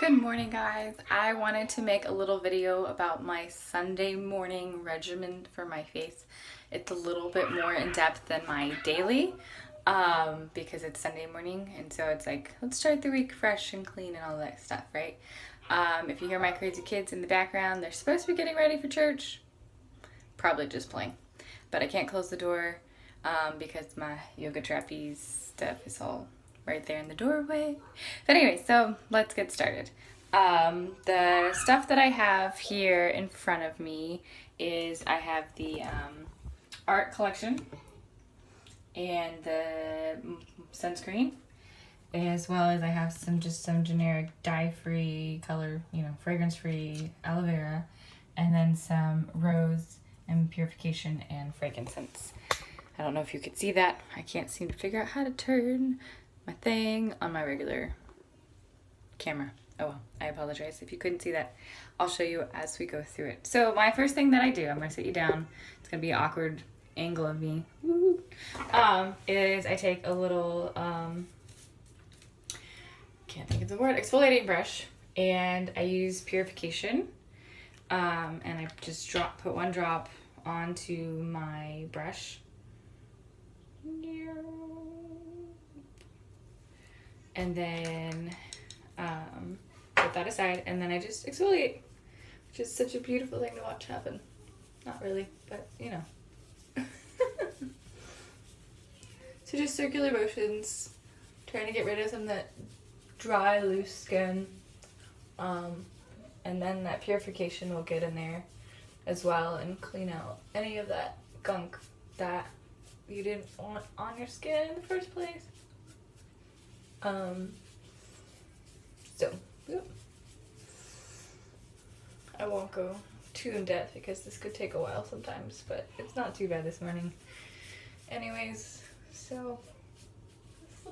Good morning, guys. I wanted to make a little video about my Sunday morning regimen for my face. It's a little bit more in depth than my daily because it's Sunday morning, and so it's like, let's start the week fresh and clean and all that stuff, right? If you hear my crazy kids in the background, they're supposed to be getting ready for church. Probably just playing. But I can't close the door because my yoga trapeze stuff is all right there in the doorway. But anyway, so let's get started. The stuff that I have here in front of me is I have the art collection and the sunscreen, as well as I have some generic dye-free, color, fragrance-free aloe vera, and then some rose and purification and frankincense. I don't know if you could see that. I can't seem to figure out how to turn my thing on my regular camera. Oh well, I apologize if you couldn't see that. I'll show you as we go through it. So my first thing that I do, I'm going to sit you down. It's going to be an awkward angle of me. Is I take a little, can't think of the word, exfoliating brush, and I use purification. And I just put one drop onto my brush. And then put that aside, and then I just exfoliate, which is such a beautiful thing to watch happen. Not really, but So just circular motions, trying to get rid of some of that dry, loose skin, and then that purification will get in there as well and clean out any of that gunk that you didn't want on your skin in the first place. Yep. I won't go too in depth because this could take a while sometimes, but it's not too bad this morning. Anyways, so a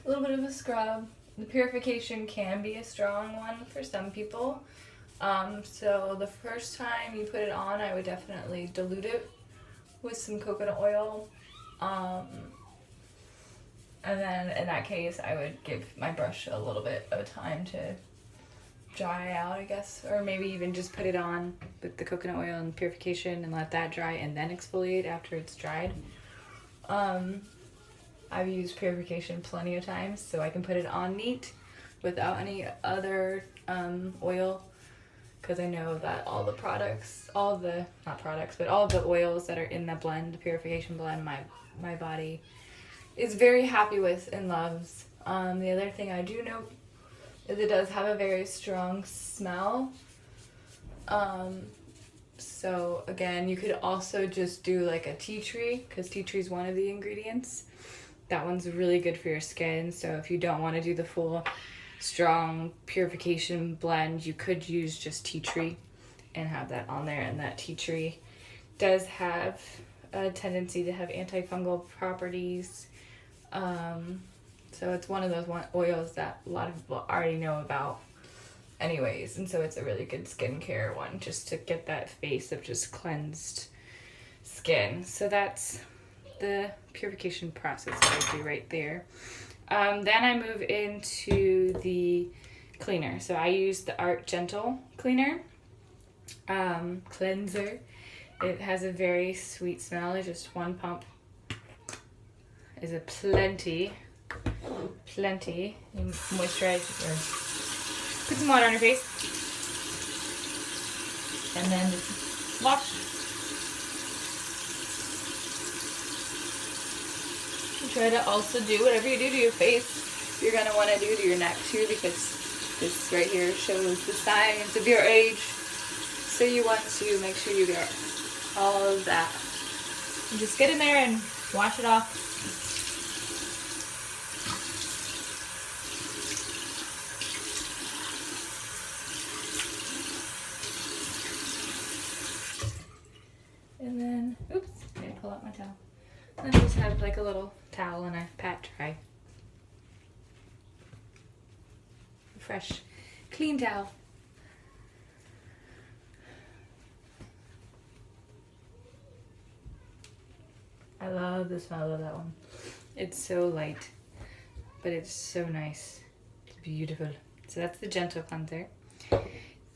little bit of a scrub. The purification can be a strong one for some people. So the first time you put it on, I would definitely dilute it with some coconut oil. And then in that case, I would give my brush a little bit of time to dry out, I guess. Or maybe even just put it on with the coconut oil and purification and let that dry and then exfoliate after it's dried. I've used purification plenty of times, so I can put it on neat without any other oil. Because I know that all the oils that are in the blend, the purification blend, my body is very happy with and loves. The other thing I do know is it does have a very strong smell. So again, you could also just do like a tea tree, because tea tree is one of the ingredients. That one's really good for your skin. So if you don't want to do the full strong purification blend, you could use just tea tree and have that on there. And that tea tree does have a tendency to have antifungal properties. So it's one of those oils that a lot of people already know about anyways, and so it's a really good skincare one just to get that face of just cleansed skin. So that's the purification process that I do right there. Then I move into the cleaner. So I use the Art Gentle cleaner, cleanser. It has a very sweet smell. It's just one pump is a plenty. You moisturize or put some water on your face and then just wash. You try to also do whatever you do to your face, you're going to want to do to your neck too, because this right here shows the signs of your age. So you want to make sure you get all of that. And just get in there and wash it off. And then, oops, I pull out my towel. Then I just have like a little towel and I pat dry. Fresh, clean towel. I love the smell of that one. It's so light, but it's so nice. It's beautiful. So that's the gentle cleanser.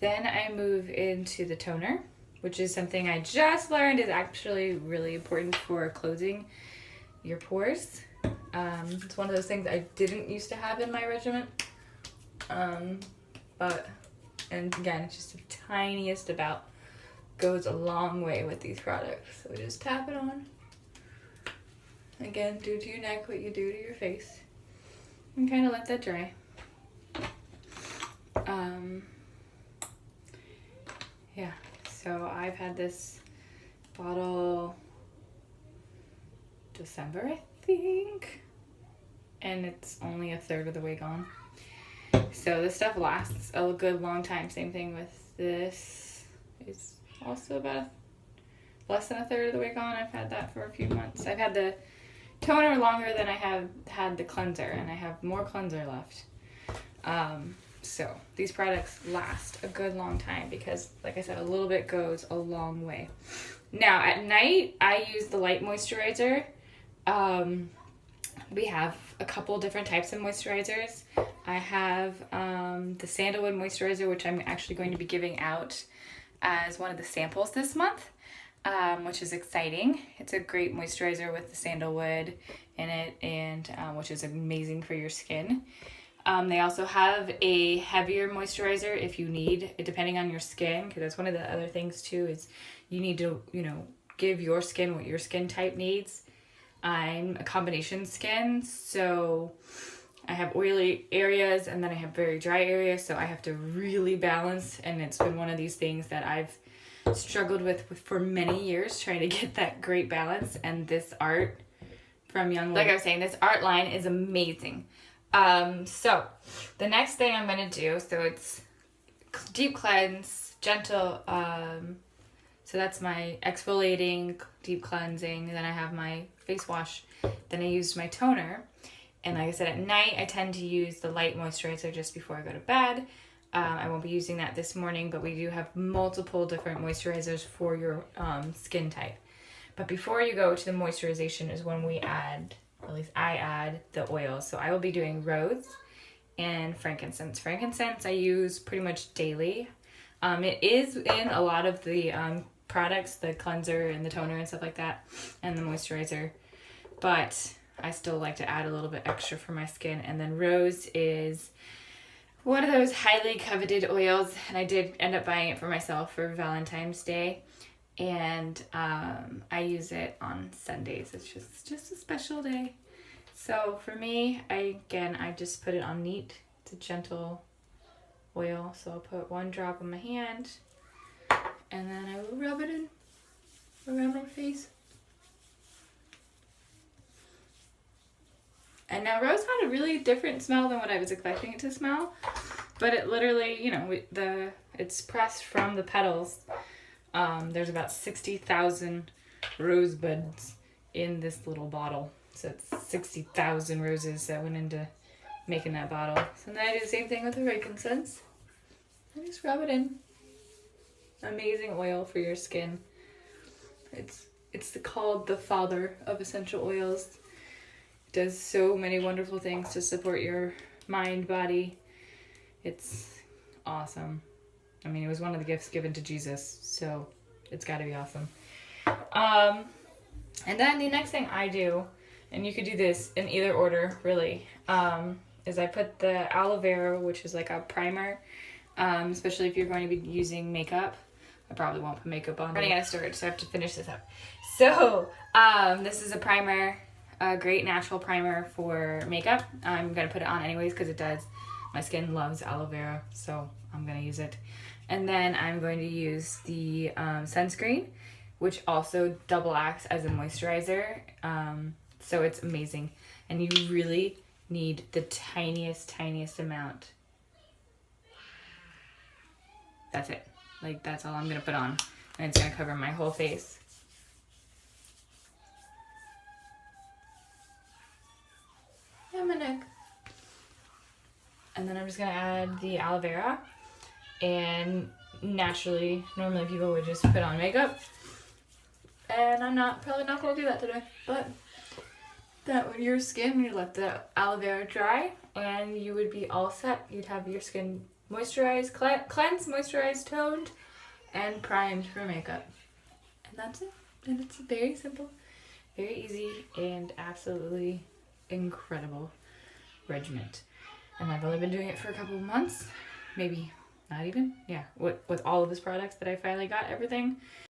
Then I move into the toner, which is something I just learned is actually really important for closing your pores. It's one of those things I didn't used to have in my regimen. But, and again, it's just the tiniest amount. Goes a long way with these products. So just tap it on. Again, do to your neck what you do to your face. And kind of let that dry. Yeah, so I've had this bottle December, I think. And it's only a third of the way gone. So this stuff lasts a good long time. Same thing with this. It's also about less than a third of the way gone. I've had that for a few months. I've had the toner longer than I have had the cleanser, and I have more cleanser left. So these products last a good long time because, like I said, a little bit goes a long way. Now at night, I use the light moisturizer. We have a couple different types of moisturizers. I have the sandalwood moisturizer, which I'm actually going to be giving out as one of the samples this month, which is exciting. It's a great moisturizer with the sandalwood in it, and which is amazing for your skin. They also have a heavier moisturizer if you need, depending on your skin, because that's one of the other things too, is you need to, give your skin what your skin type needs. I'm a combination skin, so I have oily areas and then I have very dry areas, so I have to really balance, and it's been one of these things that I've struggled with for many years, trying to get that great balance, and this art from Young, like I was saying, this art line is amazing. So the next thing I'm going to do, so it's deep cleanse, gentle, so that's my exfoliating, deep cleansing, then I have my face wash, then I used my toner, and like I said, at night I tend to use the light moisturizer just before I go to bed. I won't be using that this morning, but we do have multiple different moisturizers for your skin type. But before you go to the moisturization is when we add, or at least I add, the oils. So I will be doing rose and frankincense. Frankincense I use pretty much daily. It is in a lot of the products, the cleanser and the toner and stuff like that, and the moisturizer, but I still like to add a little bit extra for my skin. And then rose is one of those highly coveted oils, and I did end up buying it for myself for Valentine's Day, and I use it on Sundays. It's just a special day. So for me, I just put it on neat. It's a gentle oil, so I'll put one drop on my hand, and then I will rub it in around my face. And now rose had a really different smell than what I was expecting it to smell, but it literally, it's pressed from the petals. There's about 60,000 rosebuds in this little bottle, so it's 60,000 roses that went into making that bottle. So then I do the same thing with the frankincense. I just rub it in. Amazing oil for your skin. It's called the father of essential oils. It does so many wonderful things to support your mind, body. It's awesome. I mean, it was one of the gifts given to Jesus, so it's got to be awesome. And then the next thing I do, and you could do this in either order, really, is I put the aloe vera, which is like a primer, especially if you're going to be using makeup. I probably won't put makeup on. I'm running out of storage, so I have to finish this up. So, this is a primer, a great natural primer for makeup. I'm going to put it on anyways because it does. My skin loves aloe vera, so I'm going to use it. And then I'm going to use the sunscreen, which also double acts as a moisturizer. So it's amazing. And you really need the tiniest amount. That's it. Like, that's all I'm going to put on. And it's going to cover my whole face. And my neck. And then I'm just going to add the aloe vera. And naturally, normally people would just put on makeup. And I'm probably not going to do that today. But that with your skin, you let the aloe vera dry. and you would be all set. You'd have your skin moisturized, cleansed, moisturized, toned, and primed for makeup. And that's it. And it's very simple, very easy, and absolutely incredible regimen. And I've only been doing it for a couple of months, maybe not even. Yeah, with all of his products that I finally got everything.